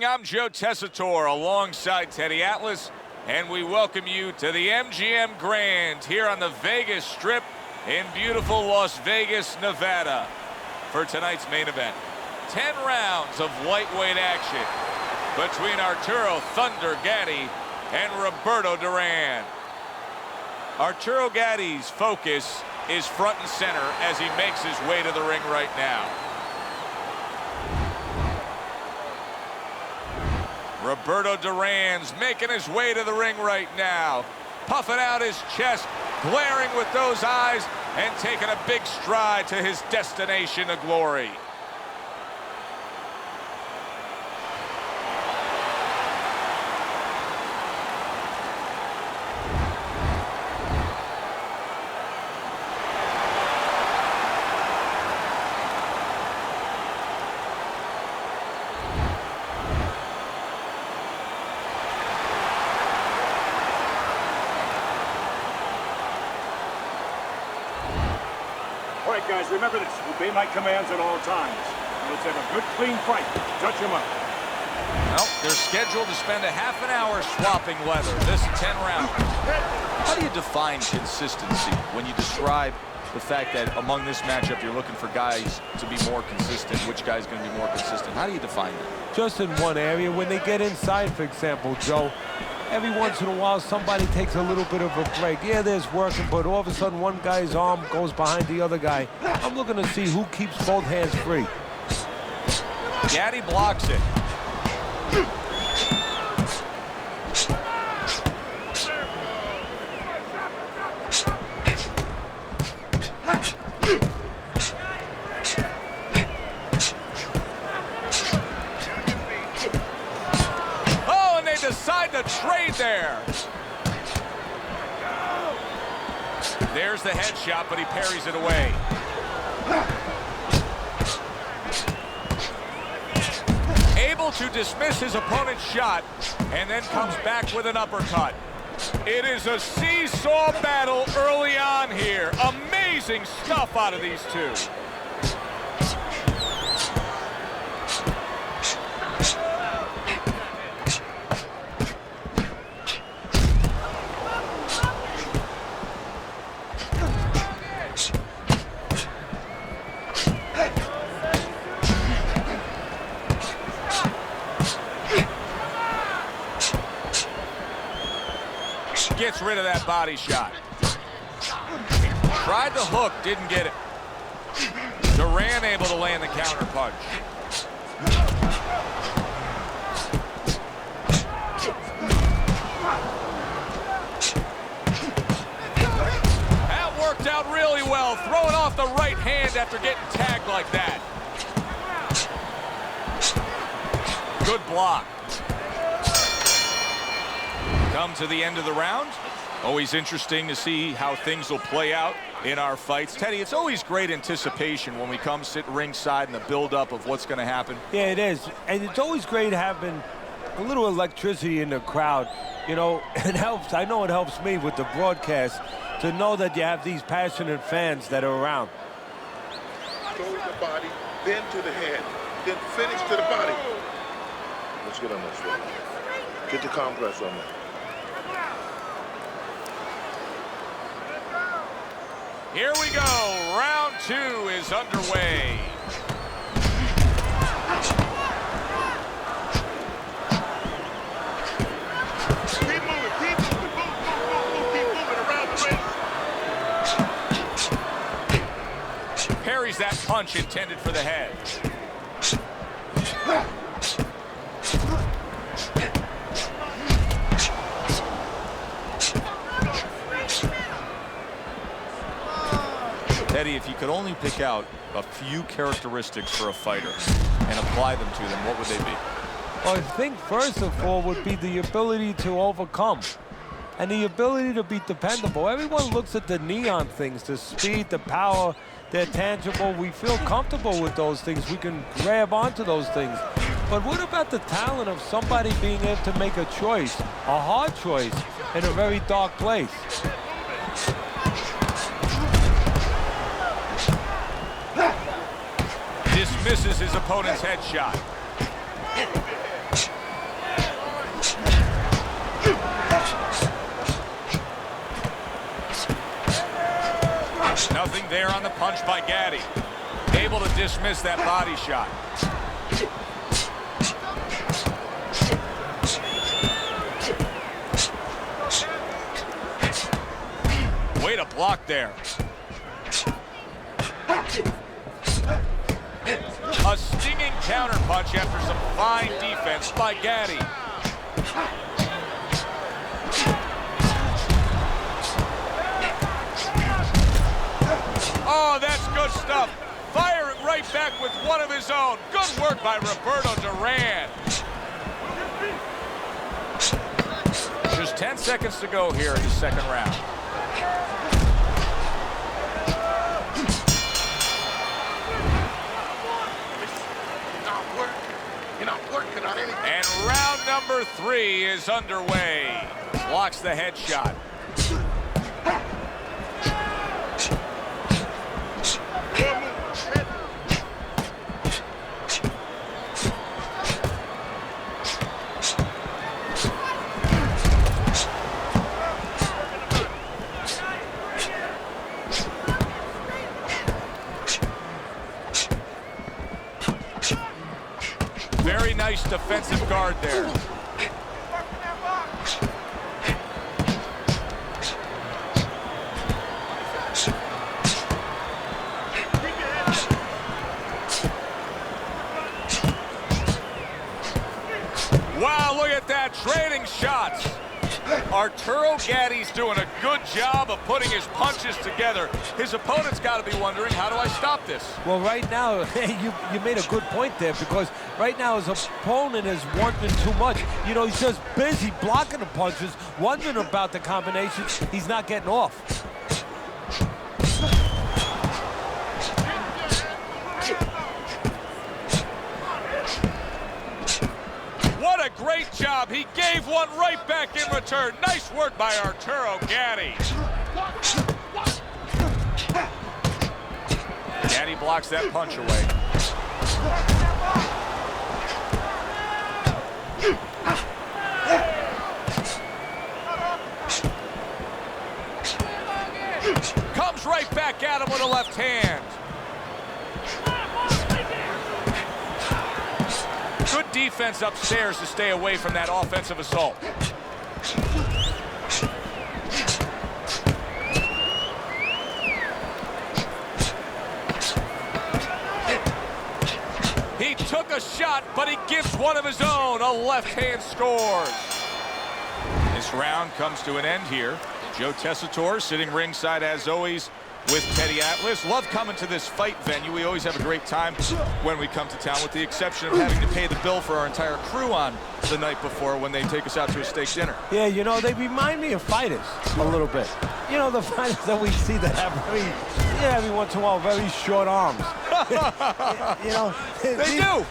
I'm Joe Tessitore alongside Teddy Atlas, and we welcome you to the MGM Grand here on the Vegas Strip in beautiful Las Vegas, Nevada. For tonight's main event, 10 rounds of lightweight action between Arturo "Thunder" Gatti and Roberto Duran. Arturo Gatti's focus is front and center as he makes his way to the ring right now. Roberto Duran's making his way to the ring right now, puffing out his chest, glaring with those eyes, and taking a big stride to his destination of glory. All right, guys, remember this. Obey my commands at all times. Let's have a good, clean fight. Touch him up. Well, they're scheduled to spend a half an hour swapping leather. This 10 rounds. How do you define consistency when you describe the fact that among this matchup you're looking for guys to be more consistent? Which guy's going to be more consistent? How do you define that? Just in one area. When they get inside, for example, Joe, every once in a while somebody takes a little bit of a break. Yeah, there's working, but all of a sudden one guy's arm goes behind the other guy. I'm looking to see who keeps both hands free. Gatti blocks it. Decide to trade there. There's the headshot, but he parries it away. Able to dismiss his opponent's shot, and then comes back with an uppercut. It is a seesaw battle early on here. Amazing stuff out of these two. Gets rid of that body shot. Tried the hook, didn't get it. Duran able to land the counter punch. That worked out really well, throwing off the right hand after getting tagged like that. Good block. Come to the end of the round. Always interesting to see how things will play out in our fights. Teddy, it's always great anticipation when we come sit ringside and the build-up of what's going to happen. Yeah, it is. And it's always great having a little electricity in the crowd. You know, it helps. I know it helps me with the broadcast to know that you have these passionate fans that are around. Go to the body, then to the head, then finish to the body. Let's get on this one. Get the compress on that. Here we go. Round 2 is underway. Keep moving, keep moving, keep moving around the ring. Parries that punch intended for the head. Teddy, if you could only pick out a few characteristics for a fighter and apply them to them, what would they be? Well, I think first of all would be the ability to overcome and the ability to be dependable. Everyone looks at the neon things, the speed, the power, they're tangible. We feel comfortable with those things. We can grab onto those things. But what about the talent of somebody being able to make a choice, a hard choice, in a very dark place? Dismisses his opponent's headshot. punch by Gatti. Able to dismiss that body shot. Way to block there. A stinging counterpunch after some fine defense by Gatti. Oh, that's good stuff. Firing right back with one of his own. Good work by Roberto Duran. Just 10 seconds to go here in the second round. And round number 3 is underway. Blocks the headshot. Very nice defensive guard there. Wow, look at that, trading shots. Arturo Gatti's doing a good job of putting his punches together. His opponent's got to be wondering, how do I stop this? Well, right now, you made a good point there, because right now his opponent is wanting too much. You know, he's just busy blocking the punches, wondering about the combinations. He's not getting off. What a great job. He gave one right back in return. Nice work by Arturo Gatti. Gatti blocks that punch away. Comes right back at him with a left hand. Good defense upstairs to stay away from that offensive assault. He took a shot, but he gives one of his own. A left hand scores. This round comes to an end here. Joe Tessitore sitting ringside as always with Teddy Atlas. Love coming to this fight venue. We always have a great time when we come to town, with the exception of having to pay the bill for our entire crew on the night before when they take us out to a steak dinner. Yeah, you know, they remind me of fighters a little bit. You know, the fighters that we see that have every once in a while, very short arms. You know,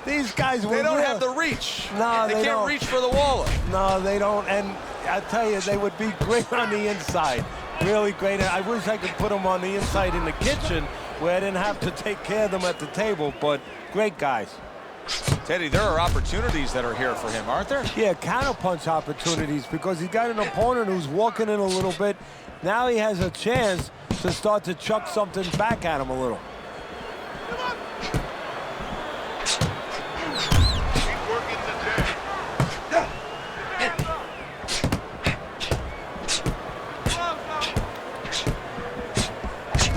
these guys, they don't have the reach. No, they can't reach for the wallet. No, they don't. And I tell you, they would be great on the inside. Really great. I wish I could put them on the inside in the kitchen where I didn't have to take care of them at the table, but great guys. Teddy, there are opportunities that are here for him, aren't there? Yeah, counterpunch opportunities, because he's got an opponent who's walking in a little bit. Now he has a chance to start to chuck something back at him a little.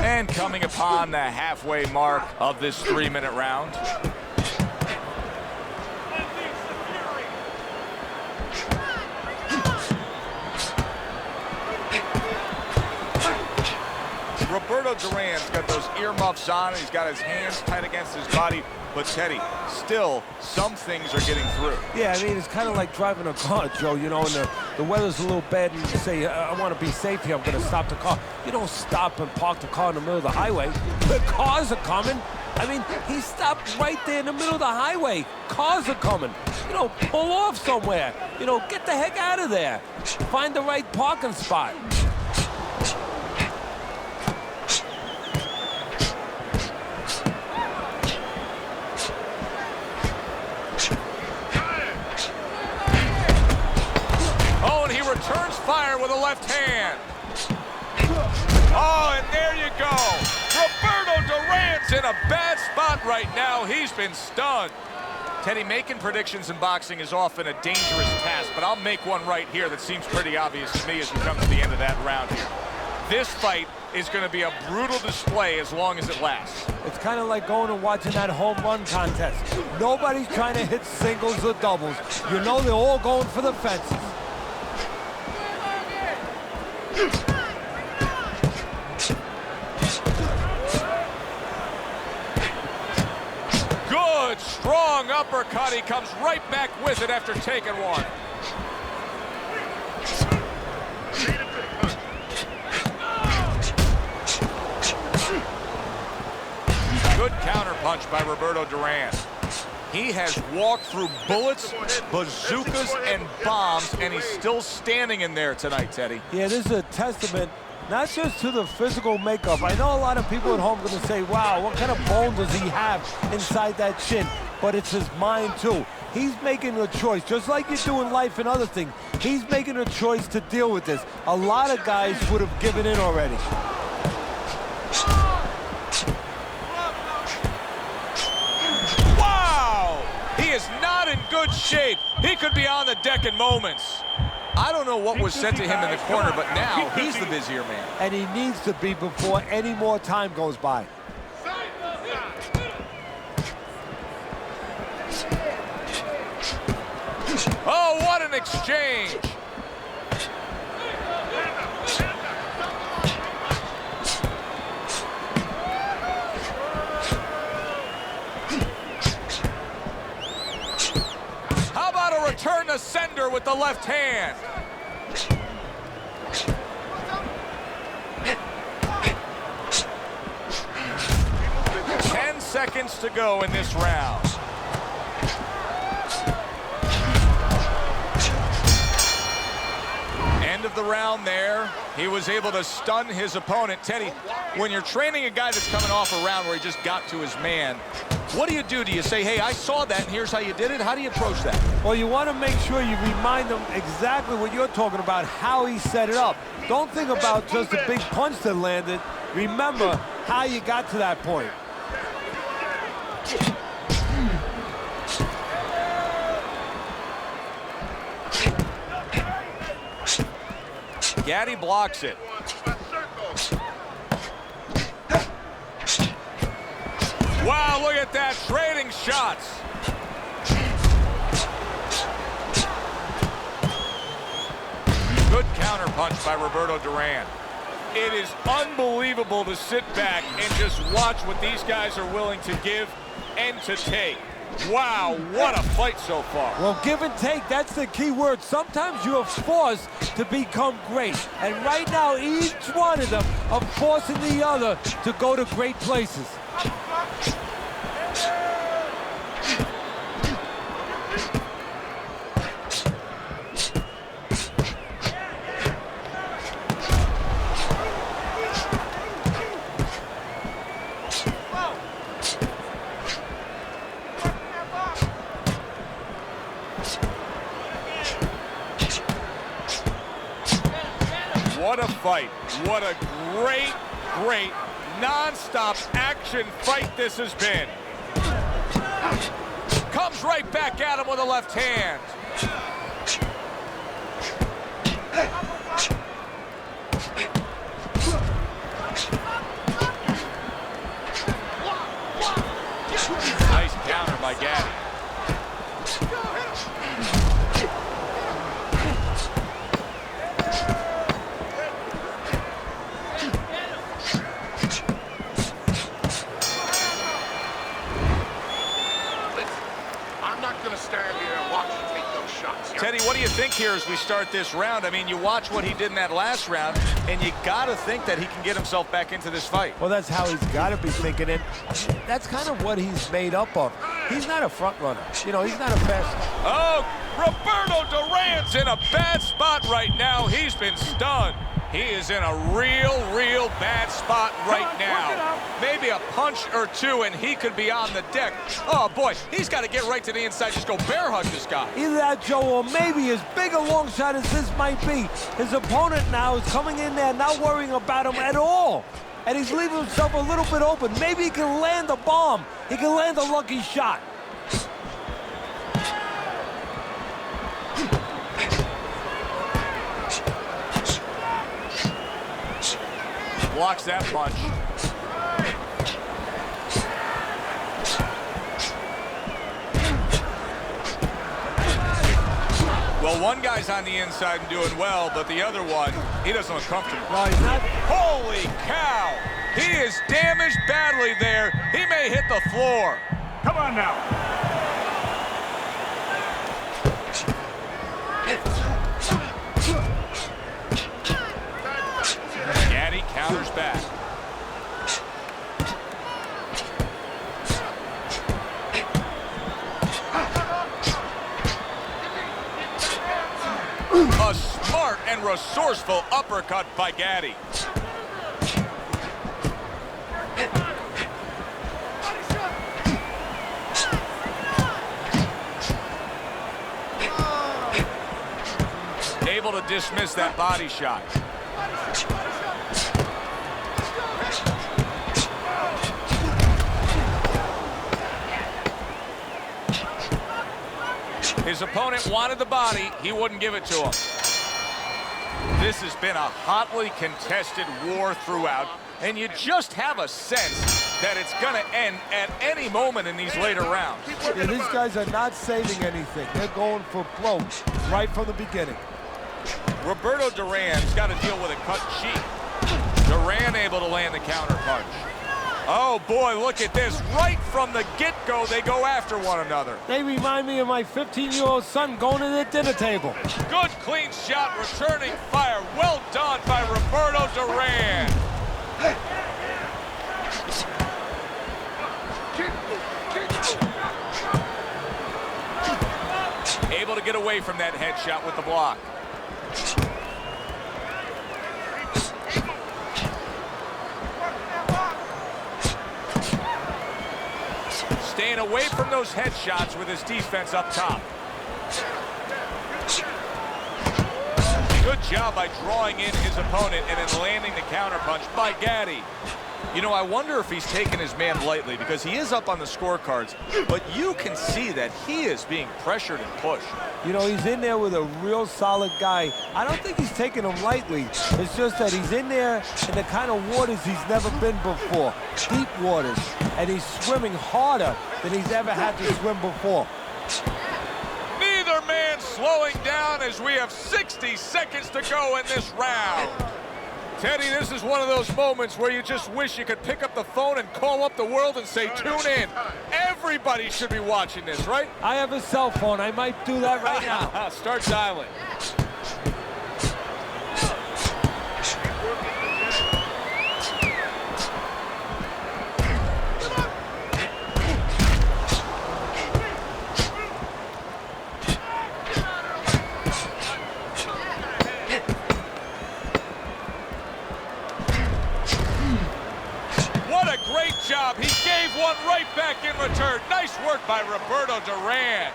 And coming upon the halfway mark of this 3-minute round. Roberto Duran's got those earmuffs on, and he's got his hands tight against his body. But Teddy, still, some things are getting through. Yeah, I mean, it's kind of like driving a car, Joe, you know, and the weather's a little bad, and you say, I want to be safe here, I'm going to stop the car. You don't stop and park the car in the middle of the highway. The cars are coming. I mean, he stopped right there in the middle of the highway. Cars are coming. You know, pull off somewhere. You know, get the heck out of there. Find the right parking spot. Returns fire with a left hand. Oh, and there you go. Roberto Duran's in a bad spot right now. He's been stunned. Teddy, making predictions in boxing is often a dangerous task, but I'll make one right here that seems pretty obvious to me as we come to the end of that round here. This fight is going to be a brutal display as long as it lasts. It's kind of like going and watching that home run contest. Nobody's trying to hit singles or doubles. You know they're all going for the fences. Good, strong uppercut. He comes right back with it after taking one. Good counter punch by Roberto Duran. He has walked through bullets, bazookas, and bombs, and he's still standing in there tonight, Teddy. Yeah, this is a testament not just to the physical makeup. I know a lot of people at home are going to say, wow, what kind of bone does he have inside that chin? But it's his mind, too. He's making a choice, just like you do in life and other things. He's making a choice to deal with this. A lot of guys would have given in already. Wow! He is not in good shape. He could be on the deck in moments. I don't know what was said to him in the corner, but now he's the busier man. And he needs to be before any more time goes by. Oh, what an exchange! How about a return to sender with the left hand? Seconds to go in this round. End of the round there. He was able to stun his opponent. Teddy, when you're training a guy that's coming off a round where he just got to his man, what do you do? Do you say, hey, I saw that and here's how you did it? How do you approach that? Well, you want to make sure you remind him exactly what you're talking about, how he set it up. Don't think about just a big punch that landed. Remember how you got to that point. Gatti blocks it. Wow, look at that, trading shots. Good counter punch by Roberto Duran. It is unbelievable to sit back and just watch what these guys are willing to give and to take. Wow, what a fight so far. Well, give and take, that's the key word. Sometimes you are forced to become great. And right now, each one of them are forcing the other to go to great places. What a fight. What a great, great, non-stop action fight this has been. Comes right back at him with a left hand. Nice counter by Gatti. Teddy, what do you think here as we start this round? I mean, you watch what he did in that last round, and you got to think that he can get himself back into this fight. Well, that's how he's got to be thinking, and that's kind of what he's made up of. He's not a front runner. You know, he's not a fast. Oh, Roberto Duran's in a bad spot right now. He's been stunned. He is in a real bad spot right now. Maybe a punch or two, and he could be on the deck. Oh, boy, he's got to get right to the inside. Just go bear hug this guy. Either that, Joe, or maybe as big a long shot as this might be, his opponent now is coming in there not worrying about him at all. And he's leaving himself a little bit open. Maybe he can land a bomb. He can land a lucky shot. Blocks that punch. Well, one guy's on the inside and doing well, but the other one, he doesn't look comfortable. No, he's not. Holy cow! He is damaged badly there. He may hit the floor. Come on now. Gatti counters back. A smart and resourceful uppercut by Gatti. Able to dismiss that body shot. His opponent wanted the body. He wouldn't give it to him. This has been a hotly contested war throughout, and you just have a sense that it's going to end at any moment in these later rounds. Yeah, these guys are not saving anything. They're going for broke right from the beginning. Roberto Duran's got to deal with a cut cheek. Duran able to land the counter punch. Oh, boy, look at this. Right from the get-go, they go after one another. They remind me of my 15-year-old son going to the dinner table. Good, clean shot, returning fire. Well done by Roberto Duran. Able to get away from that headshot with the block. Staying away from those headshots with his defense up top. Good job by drawing in his opponent and then landing the counterpunch by Gatti. You know, I wonder if he's taking his man lightly because he is up on the scorecards, but you can see that he is being pressured and pushed. You know, he's in there with a real solid guy. I don't think he's taking him lightly. It's just that he's in there in the kind of waters he's never been before. Deep waters. And he's swimming harder than he's ever had to swim before. Neither man slowing down as we have 60 seconds to go in this round. Teddy, this is one of those moments where you just wish you could pick up the phone and call up the world and say, tune in. Everybody should be watching this, right? I have a cell phone. I might do that right now. Start dialing. He gave one right back in return. Nice work by Roberto Duran.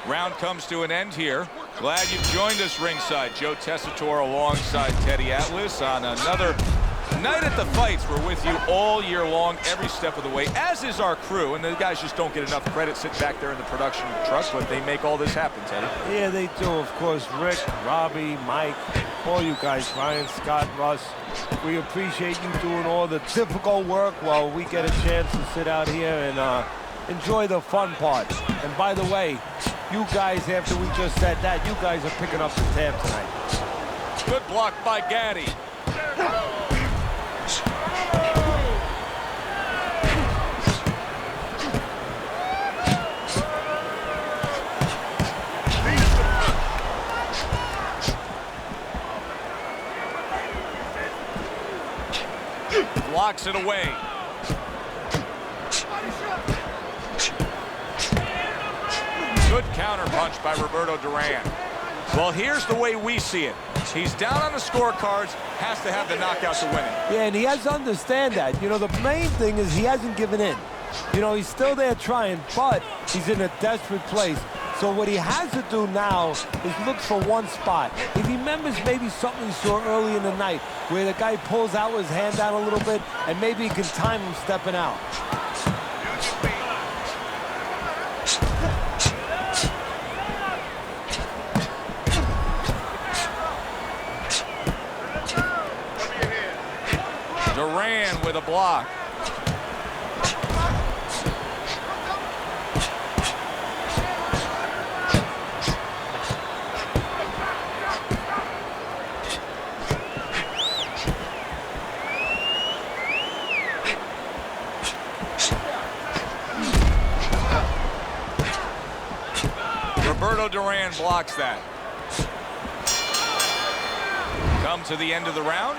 Round comes to an end here. Glad you've joined us ringside. Joe Tessitore alongside Teddy Atlas on another night at the fights. We're with you all year long, every step of the way, as is our crew. And the guys just don't get enough credit sitting back there in the production truck, but they make all this happen, Teddy. Yeah, they do. Of course, Rick, Robbie, Mike, all you guys, Ryan, Scott, Russ. We appreciate you doing all the difficult work while we get a chance to sit out here and enjoy the fun part. And by the way, you guys, after we just said that, you guys are picking up the tab tonight. Good block by Gatti. Blocks it away. Good counter punch by Roberto Duran. Well, here's the way we see it. He's down on the scorecards, has to have the knockout to win it. Yeah, and he has to understand that. You know, the main thing is he hasn't given in. You know, he's still there trying, but he's in a desperate place. So what he has to do now is look for one spot. If he remembers maybe something he saw early in the night where the guy pulls out his hand down a little bit and maybe he can time him stepping out. Duran with a block. Roberto Duran blocks that. Come to the end of the round.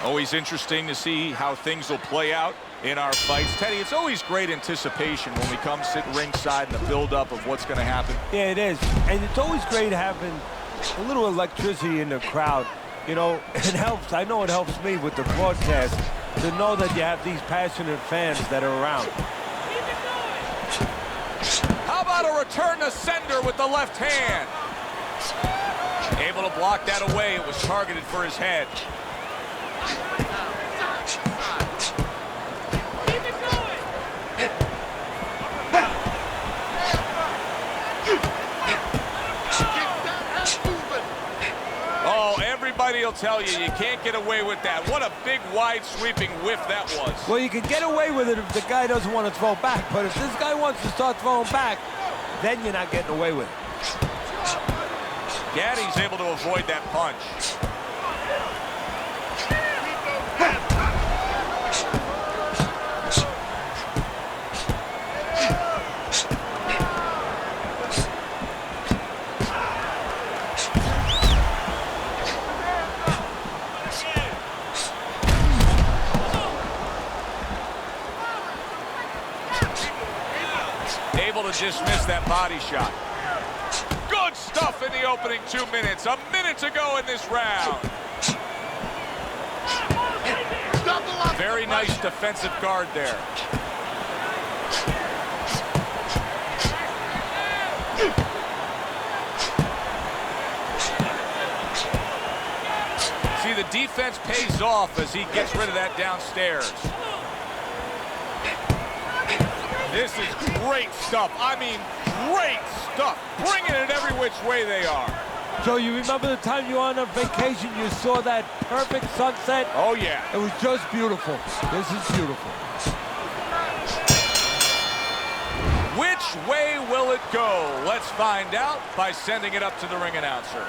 Always interesting to see how things will play out in our fights. Teddy, it's always great anticipation when we come sit ringside and the build-up of what's going to happen. Yeah, it is. And it's always great having a little electricity in the crowd. You know, it helps. I know it helps me with the broadcast to know that you have these passionate fans that are around. How about a return to sender with the left hand? Able to block that away. It was targeted for his head. Oh, everybody will tell you can't get away with that. What a big, wide, sweeping whiff that was. Well, you can get away with it if the guy doesn't want to throw back, but if this guy wants to start throwing back, then you're not getting away with it. Gatti's able to avoid that punch. Able to just miss that body shot. Good stuff in the opening 2 minutes. A minute to go in this round. Very nice defensive guard there. See, the defense pays off as he gets rid of that downstairs. This is great stuff. I mean, great stuff. Bringing it every which way they are. So you remember the time you were on a vacation, you saw that perfect sunset? Oh, yeah. It was just beautiful. This is beautiful. Which way will it go? Let's find out by sending it up to the ring announcer.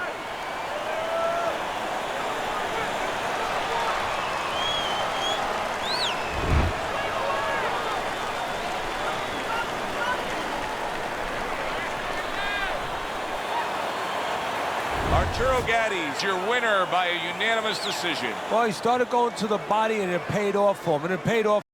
Arturo Gatti, your winner by a unanimous decision. Well, he started going to the body and it paid off for him, and it paid off.